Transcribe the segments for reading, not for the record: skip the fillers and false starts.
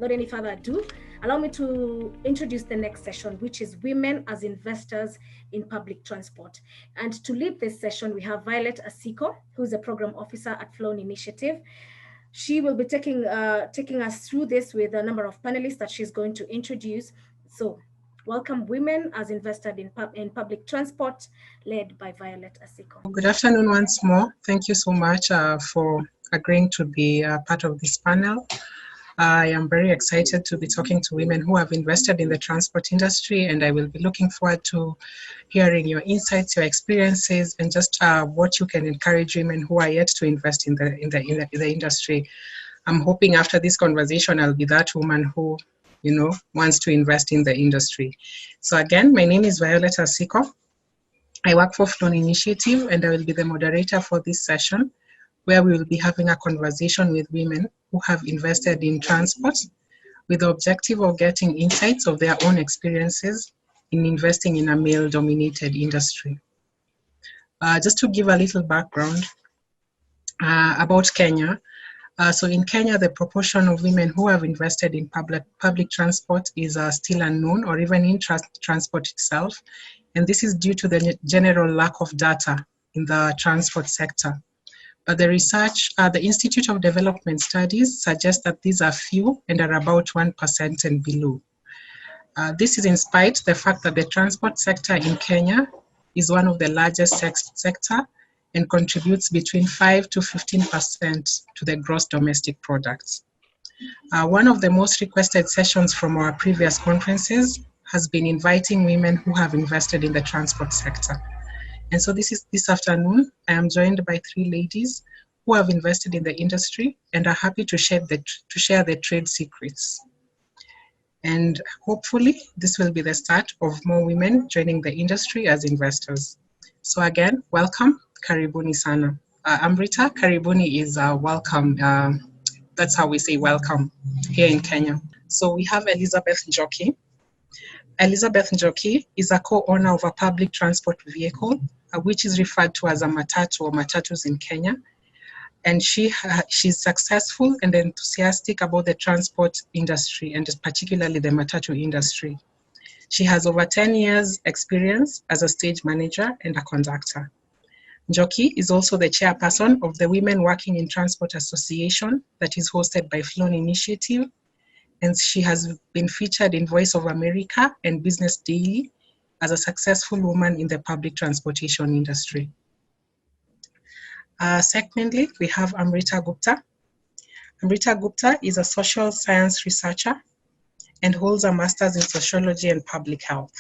without any further ado, allow me to introduce the next session, which is Women as Investors in Public Transport. And to lead this session, we have Violet Asiko, who is a program officer at Flown Initiative. She will be taking us through this with a number of panelists that she's going to introduce. So welcome, Women as Investors in Public Transport, led by Violet Asiko. Good afternoon once more. Thank you so much for agreeing to be part of this panel. I am very excited to be talking to women who have invested in the transport industry, and I will be looking forward to hearing your insights, your experiences, and just what you can encourage women who are yet to invest in the industry. I'm hoping after this conversation, I'll be that woman who, wants to invest in the industry. So again, my name is Violet Asiko. I work for Flown Initiative, and I will be the moderator for this session, where we will be having a conversation with women who have invested in transport with the objective of getting insights of their own experiences in investing in a male-dominated industry. Just to give a little background about Kenya. So in Kenya, the proportion of women who have invested in public transport is still unknown, or even in transport itself. And this is due to the general lack of data in the transport sector. But the research, the Institute of Development Studies suggests that these are few and are about 1% and below. This is in spite of the fact that the transport sector in Kenya is one of the largest sector and contributes between 5 to 15% to the gross domestic product. One of the most requested sessions from our previous conferences has been inviting women who have invested in the transport sector. And so this afternoon, I am joined by 3 ladies who have invested in the industry and are happy to share their trade secrets. And hopefully, this will be the start of more women joining the industry as investors. So again, welcome, Karibuni Sana. Amrita, Karibuni is welcome. That's how we say welcome here in Kenya. So we have Elizabeth Njoki. Elizabeth Njoki is a co-owner of a public transport vehicle, which is referred to as a matatu or matatus in Kenya. And she's successful and enthusiastic about the transport industry, and particularly the matatu industry. She has over 10 years experience as a stage manager and a conductor. Njoki is also the chairperson of the Women Working in Transport Association that is hosted by Flown Initiative. And she has been featured in Voice of America and Business Daily as a successful woman in the public transportation industry. Secondly, we have Amrita Gupta. Amrita Gupta is a social science researcher and holds a master's in sociology and public health.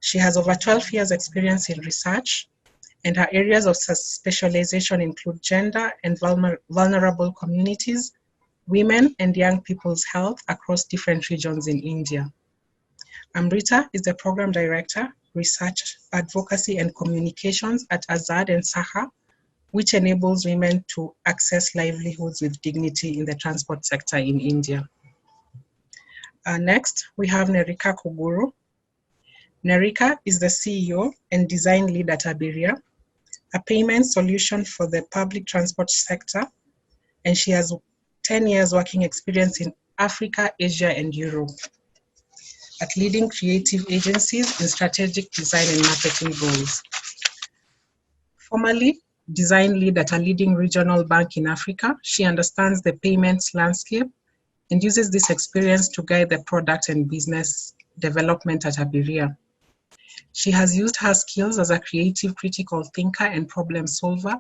She has over 12 years experience in research, and her areas of specialization include gender and vulnerable communities, women and young people's health across different regions in India. Amrita is the Program Director, Research, Advocacy and Communications at Azad and Saha, which enables women to access livelihoods with dignity in the transport sector in India. Next, we have Nerika Kuguru. Nerika is the CEO and design lead at Abiria, a payment solution for the public transport sector, and she has 10 years working experience in Africa, Asia, and Europe at leading creative agencies in strategic design and marketing roles. Formerly design lead at a leading regional bank in Africa, she understands the payments landscape and uses this experience to guide the product and business development at Abiria. She has used her skills as a creative critical thinker and problem solver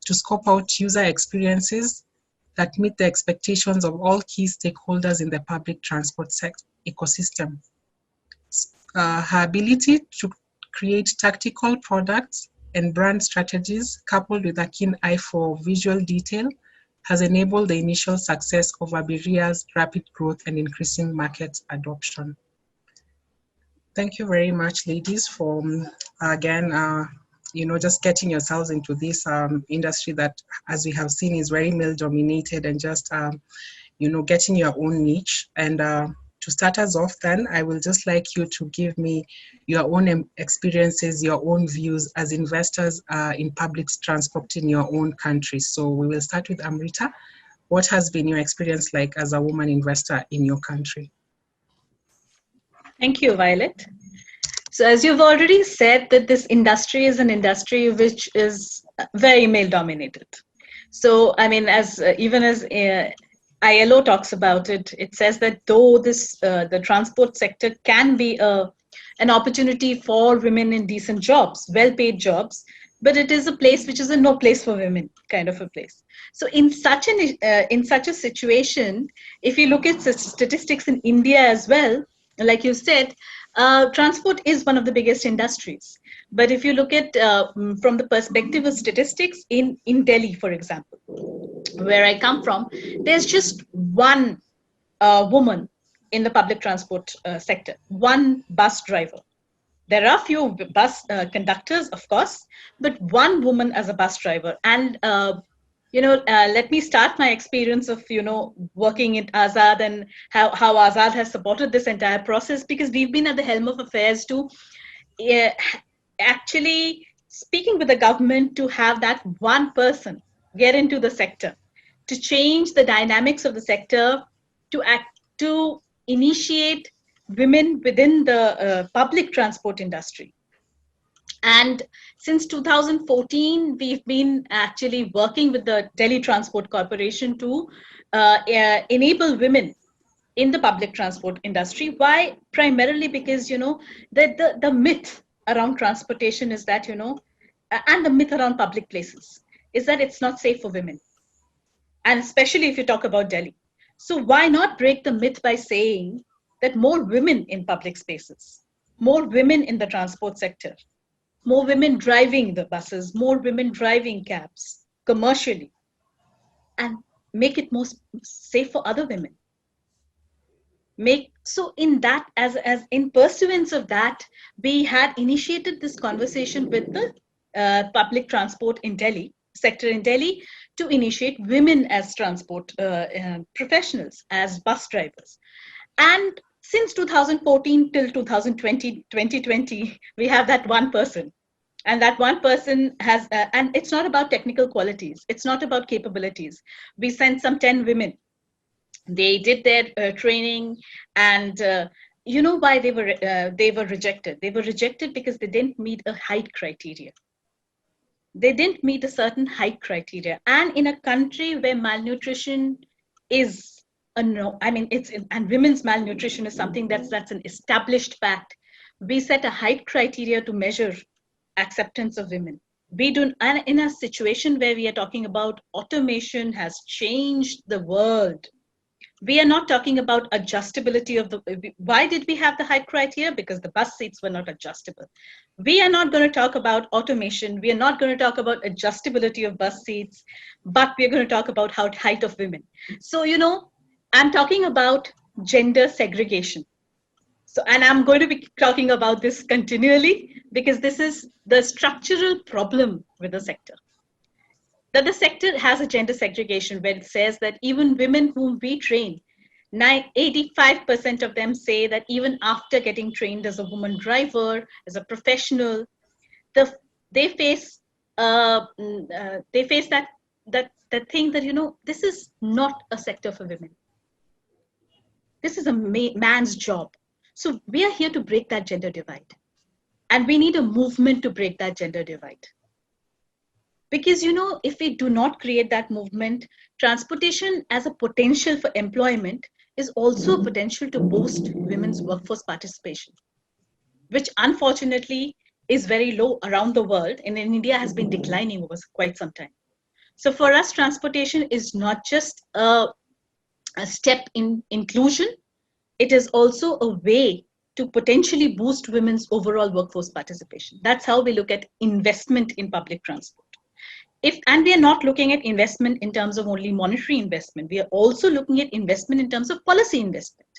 to scope out user experiences that meet the expectations of all key stakeholders in the public transport ecosystem. Her ability to create tactical products and brand strategies, coupled with a keen eye for visual detail, has enabled the initial success of Abiria's rapid growth and increasing market adoption. Thank you very much, ladies, for again, just getting yourselves into this industry that, as we have seen, is very male-dominated, and just, getting your own niche. And to start us off, then, I will just like you to give me your own experiences, your own views as investors in public transport in your own country. So we will start with Amrita. what has been your experience like as a woman investor in your country? Thank you, Violet. So as you've already said, that this industry is an industry which is very male dominated. So, I mean, as even as ILO talks about it, it says that though this the transport sector can be an opportunity for women in decent jobs, well-paid jobs, but it is a place which is a no place for women kind of a place. So in such a situation, if you look at statistics in India as well, like you said, transport is one of the biggest industries. But if you look at from the perspective of statistics in Delhi, for example, where I come from, there's just one woman in the public transport sector, one bus driver. There are few bus conductors, of course, but one woman as a bus driver. And let me start my experience of, working at Azad and how Azad has supported this entire process, because we've been at the helm of affairs to actually speaking with the government to have that one person get into the sector, to change the dynamics of the sector, to initiate women within the public transport industry. And since 2014, we've been actually working with the Delhi Transport Corporation to enable women in the public transport industry. Why? Primarily because, the myth around transportation is that, and the myth around public places is that it's not safe for women. And especially if you talk about Delhi. So why not break the myth by saying that more women in public spaces, more women in the transport sector, more women driving the buses, more women driving cabs commercially, and make it more safe for other women. So in that, as in pursuance of that, we had initiated this conversation with the public transport in Delhi, sector in Delhi, to initiate women as transport professionals, as bus drivers. And since 2014 till 2020, we have that one person. And that one person has, and it's not about technical qualities. It's not about capabilities. We sent some 10 women. They did their training, and you know why they were rejected? They were rejected because they didn't meet a height criteria. They didn't meet a certain height criteria. And in a country where malnutrition is and women's malnutrition is something that's an established fact, we set a height criteria to measure acceptance of women. And in a situation where we are talking about automation has changed the world, we are not talking about adjustability of why did we have the height criteria? Because the bus seats were not adjustable. We are not going to talk about automation. We are not going to talk about adjustability of bus seats, but we're going to talk about height of women. So, I'm talking about gender segregation. So, and I'm going to be talking about this continually because this is the structural problem with the sector. That the sector has a gender segregation where it says that even women whom we train, 85% of them say that even after getting trained as a woman driver, as a professional, they face that thing that, this is not a sector for women. This is a man's job. So we are here to break that gender divide. And we need a movement to break that gender divide. Because, if we do not create that movement, transportation as a potential for employment is also a potential to boost women's workforce participation, which unfortunately is very low around the world and in India has been declining over quite some time. So for us, transportation is not just a step in inclusion, it is also a way to potentially boost women's overall workforce participation. That's how we look at investment in public transport. And we are not looking at investment in terms of only monetary investment. We are also looking at investment in terms of policy investment.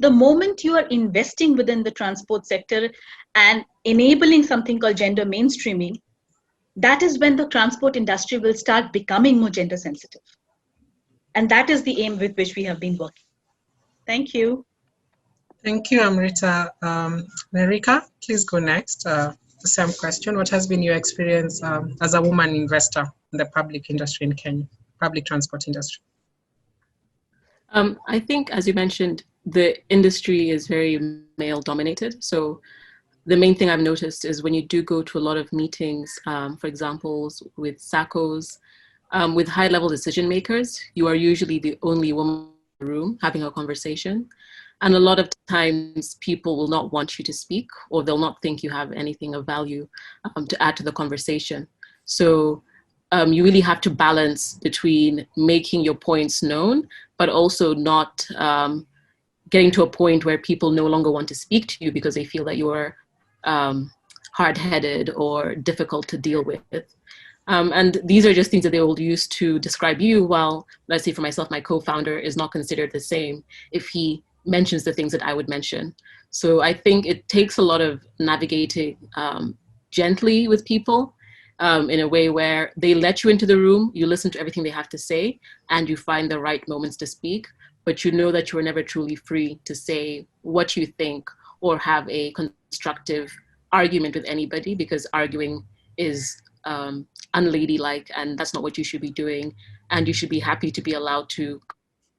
The moment you are investing within the transport sector and enabling something called gender mainstreaming, that is when the transport industry will start becoming more gender sensitive. And that is the aim with which we have been working. Thank you. Thank you, Amrita. Nerika, please go next. The same question. What has been your experience as a woman investor in the public industry in Kenya, public transport industry? I think, as you mentioned, the industry is very male dominated. So the main thing I've noticed is when you do go to a lot of meetings, for example, with SACCOs, with high level decision makers, you are usually the only woman in the room having a conversation. And a lot of times people will not want you to speak, or they'll not think you have anything of value to add to the conversation. So you really have to balance between making your points known, but also not getting to a point where people no longer want to speak to you because they feel that you are hard-headed or difficult to deal with. And these are just things that they will use to describe you, while, let's say for myself, my co-founder is not considered the same if he mentions the things that I would mention. So I think it takes a lot of navigating gently with people in a way where they let you into the room, you listen to everything they have to say, and you find the right moments to speak, but you know that you are never truly free to say what you think or have a constructive argument with anybody, because arguing is unladylike, and that's not what you should be doing. And you should be happy to be allowed to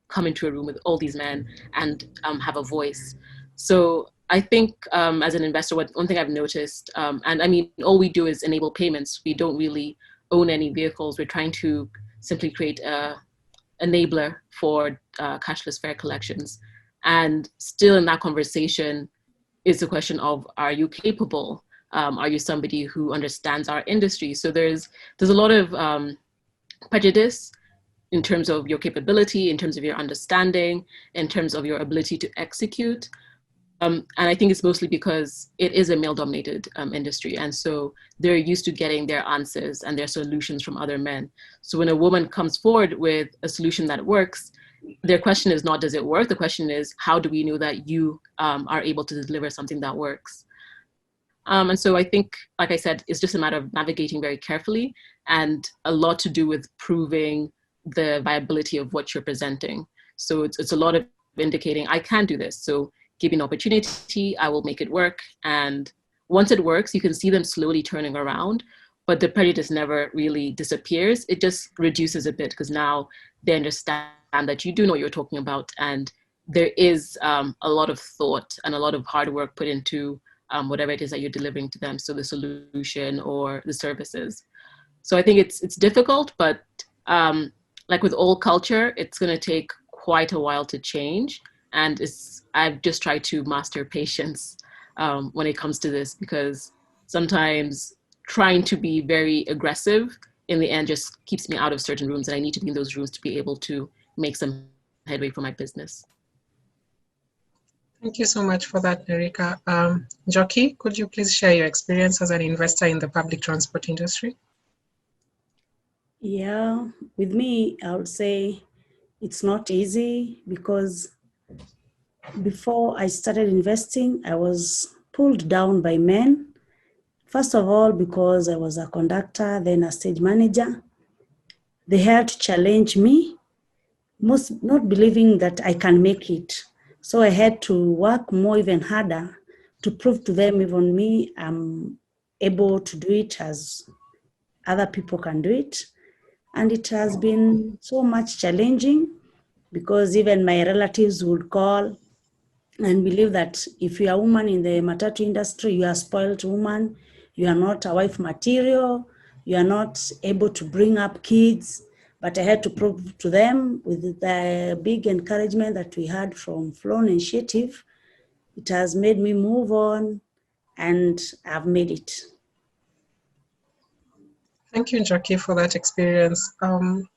come into a room with all these men and have a voice. So I think as an investor, one thing I've noticed, and I mean, all we do is enable payments. We don't really own any vehicles. We're trying to simply create a enabler for cashless fare collections. And still in that conversation is the question of, are you capable? Are you somebody who understands our industry? So there's a lot of prejudice in terms of your capability, in terms of your understanding, in terms of your ability to execute. And I think it's mostly because it is a male-dominated industry. And so they're used to getting their answers and their solutions from other men. So when a woman comes forward with a solution that works, their question is not, does it work? The question is, how do we know that you are able to deliver something that works? And so I think, like I said, it's just a matter of navigating very carefully, and a lot to do with proving the viability of what you're presenting. So it's a lot of indicating, I can do this. So give me an opportunity, I will make it work. And once it works, you can see them slowly turning around, but the prejudice never really disappears. It just reduces a bit, because now they understand that you do know what you're talking about. And there is a lot of thought and a lot of hard work put into whatever it is that you're delivering to them. So the solution or the services. So I think it's difficult, but like with all culture, it's going to take quite a while to change. And I've just tried to master patience when it comes to this, because sometimes trying to be very aggressive in the end just keeps me out of certain rooms, and I need to be in those rooms to be able to make some headway for my business. Thank you so much for that, Nerika. Njoki, could you please share your experience as an investor in the public transport industry? Yeah, with me, I would say it's not easy, because before I started investing, I was pulled down by men. First of all, because I was a conductor, then a stage manager. They had to challenge me, not believing that I can make it. So I had to work more, even harder, to prove to them, even me, I'm able to do it as other people can do it. And it has been so much challenging, because even my relatives would call and believe that if you are a woman in the matatu industry, you are a spoiled woman, you are not a wife material, you are not able to bring up kids. But I had to prove to them, with the big encouragement that we had from Flow Initiative, it has made me move on, and I've made it. Thank you, Njoki, for that experience. And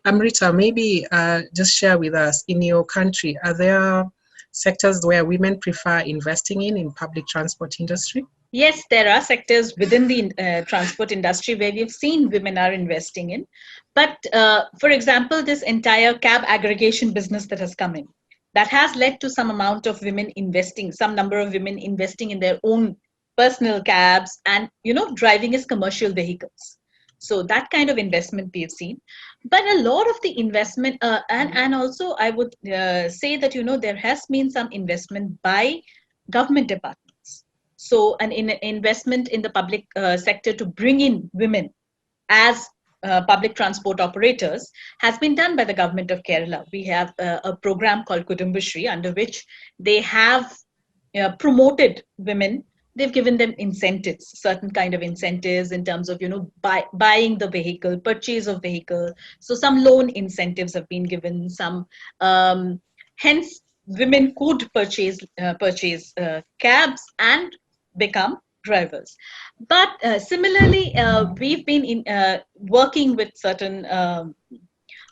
Amrita, maybe just share with us, in your country, are there sectors where women prefer investing in public transport industry? Yes, there are sectors within the transport industry where we've seen women are investing in. But for example, this entire cab aggregation business that has come in, that has led to some amount of women investing, some number of women investing in their own personal cabs and, driving as commercial vehicles. So that kind of investment we've seen. But a lot of the investment, and also I would say that, there has been some investment by government departments. So an investment in the public sector to bring in women as public transport operators has been done by the government of Kerala. We have a program called Kudumbashree, under which they have promoted women. They've given them incentives, certain kind of incentives in terms of, buying the vehicle, purchase of vehicle. So some loan incentives have been given. Some, hence, women could purchase cabs and become drivers. But similarly, we've been working with certain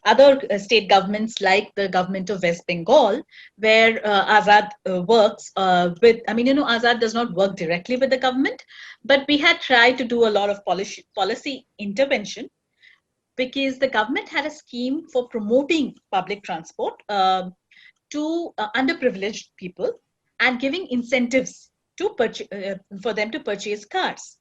other state governments, like the government of West Bengal, where Azad works with, Azad does not work directly with the government, but we had tried to do a lot of policy intervention, because the government had a scheme for promoting public transport to underprivileged people and giving incentives to for them to purchase cars,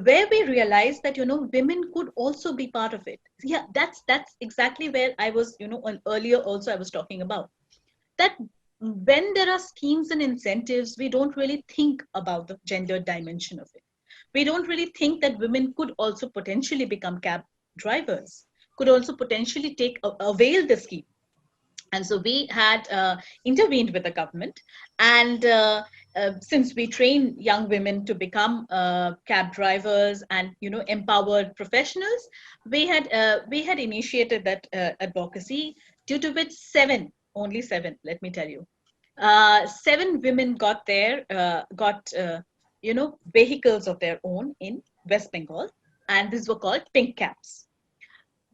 where we realized that women could also be part of it. Yeah, that's exactly where I was, earlier also I was talking about that. When there are schemes and incentives, we don't really think about the gender dimension of it. We don't really think that women could also potentially become cab drivers, could also potentially avail the scheme. And so we had intervened with the government, and since we train young women to become cab drivers and empowered professionals, we had initiated that advocacy, due to which only seven, let me tell you, 7 women got vehicles of their own in West Bengal, and these were called pink cabs.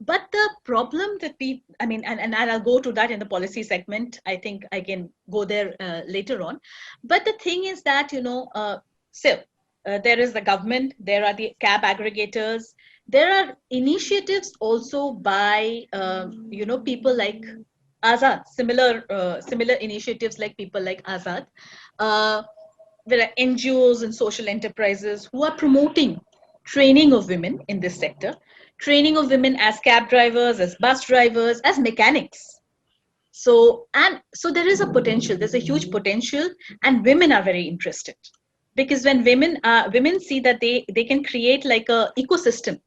But the problem that and I'll go to that in the policy segment. I think I can go there later on. But the thing is that, there is the government, there are the cab aggregators, there are initiatives also by, people like Azad, similar initiatives like people like Azad. There are NGOs and social enterprises who are promoting training of women in this sector, training of women as cab drivers, as bus drivers, as mechanics. So there is a potential, there's a huge potential, and women are very interested, because when women see that they can create like a ecosystem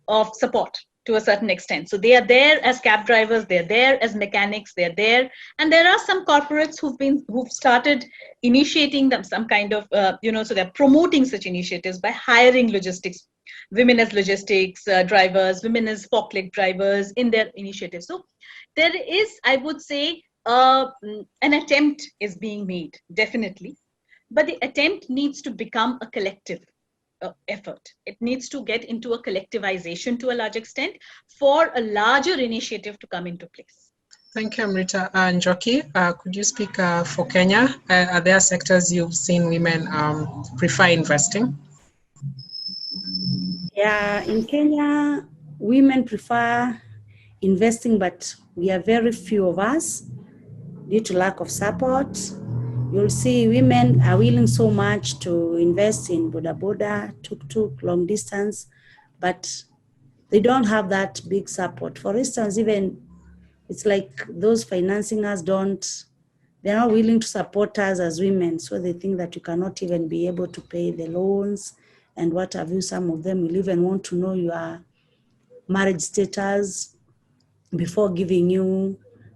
of support to a certain extent. So they are there as cab drivers, they're there as mechanics, they're there, and there are some corporates who've started initiating them some kind of so they're promoting such initiatives by hiring women as logistics drivers, women as forklift drivers in their initiatives. So there is, I would say, an attempt is being made, definitely, but the attempt needs to become a collective effort. It needs to get into a collectivization to a large extent for a larger initiative to come into place. Thank you, Amrita. Njoki, could you speak for Kenya? Are there sectors you've seen women prefer investing? Yeah, in Kenya, women prefer investing, but we are very few of us due to lack of support. You'll see women are willing so much to invest in boda, tuk-tuk, long distance, but they don't have that big support. For instance, even it's like those financing us they're not willing to support us as women. So they think that you cannot even be able to pay the loans and what have you. Some of them will even want to know your marriage status before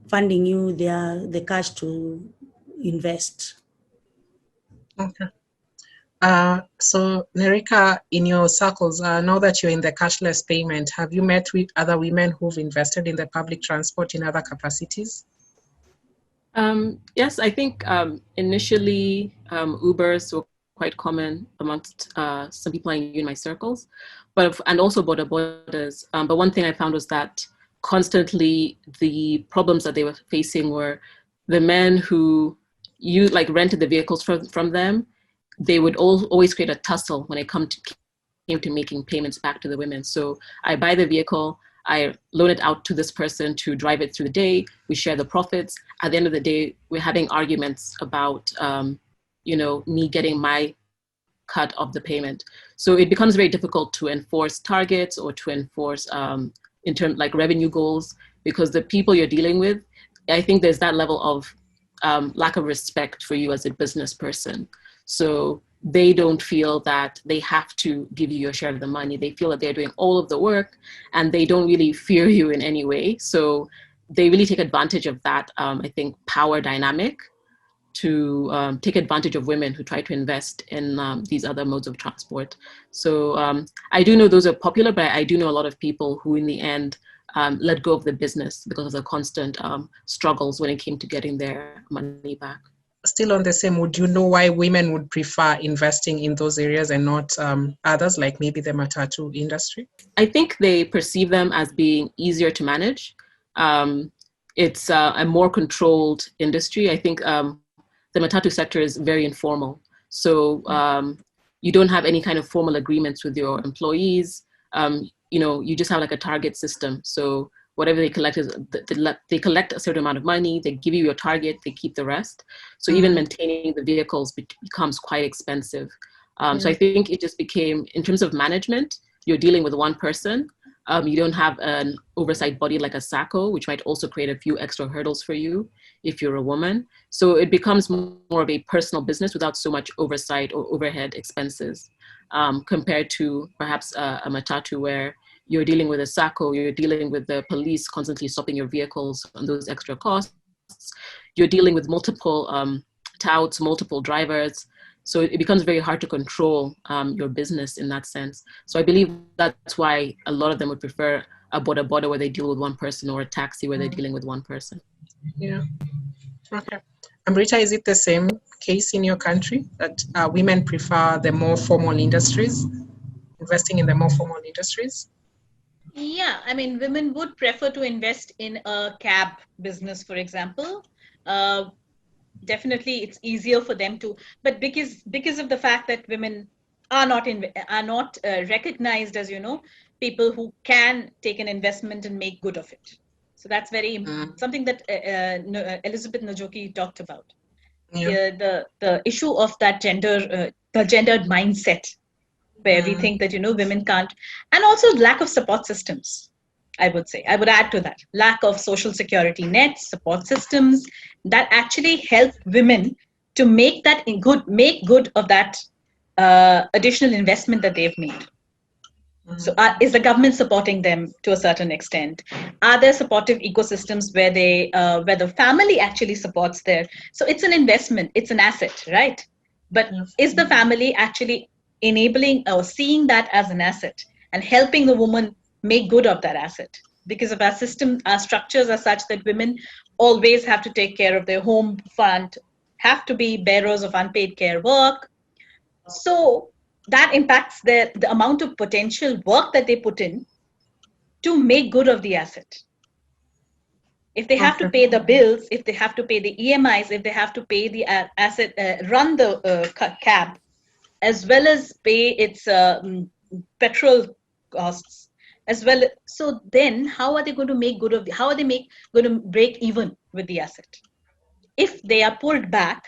funding you the cash to invest. Okay. So Nerika, in your circles, now that you're in the cashless payment, have you met with other women who've invested in the public transport in other capacities? Yes, I think initially Ubers were quite common amongst some people I knew in my circles, and also borders. But one thing I found was that constantly the problems that they were facing were the men who rented the vehicles from them. They would always create a tussle when it came to making payments back to the women. So I buy the vehicle, I loan it out to this person to drive it through the day. We share the profits. At the end of the day, we're having arguments about, me getting my cut of the payment. So it becomes very difficult to enforce targets or to enforce in terms like revenue goals, because the people you're dealing with, I think there's that level of lack of respect for you as a business person. So they don't feel that they have to give you your share of the money. They feel that they're doing all of the work and they don't really fear you in any way. So they really take advantage of that, I think, power dynamic to take advantage of women who try to invest in these other modes of transport. So I do know those are popular, but I do know a lot of people who in the end let go of the business because of the constant struggles when it came to getting their money back. Still on the same, would you know why women would prefer investing in those areas and not others, like maybe the matatu industry? I think they perceive them as being easier to manage. It's a more controlled industry. I think the matatu sector is very informal. So you don't have any kind of formal agreements with your employees. You just have like a target system. So whatever they collect is they collect a certain amount of money, they give you your target, they keep the rest. So even maintaining the vehicles becomes quite expensive. So I think it just became, in terms of management, you're dealing with one person. You don't have an oversight body like a SACCO, which might also create a few extra hurdles for you if you're a woman. So it becomes more of a personal business without so much oversight or overhead expenses, compared to perhaps a matatu where you're dealing with a SACCO, you're dealing with the police constantly stopping your vehicles on those extra costs. You're dealing with multiple touts, multiple drivers. So it becomes very hard to control your business in that sense. So I believe that's why a lot of them would prefer a boda where they deal with one person, or a taxi where they're dealing with one person. Yeah. Okay. Amrita, is it the same case in your country that women prefer the more formal industries, investing in the more formal industries? Yeah, I mean, women would prefer to invest in a cab business, for example. Definitely, it's easier for them to, but because of the fact that women are not recognized as people who can take an investment and make good of it. So that's very something that Elizabeth Najoki talked about. Yeah. The issue of that the gendered mindset, where we think that women can't, and also lack of support systems. I would say, I would add to that, lack of social security nets, support systems that actually help women to make good of that additional investment that they've made. So is the government supporting them to a certain extent? Are there supportive ecosystems where where the family actually supports so it's an investment, it's an asset, right? But is the family actually enabling or seeing that as an asset and helping the woman make good of that asset? Because of our system, our structures are such that women always have to take care of their home front, have to be bearers of unpaid care work. So that impacts the amount of potential work that they put in to make good of the asset. If they have to pay the bills, if they have to pay the EMIs, if they have to pay the asset, run the cab, as well as pay its petrol costs as well. So then how are they going to make good of how are they going to break even with the asset? If they are pulled back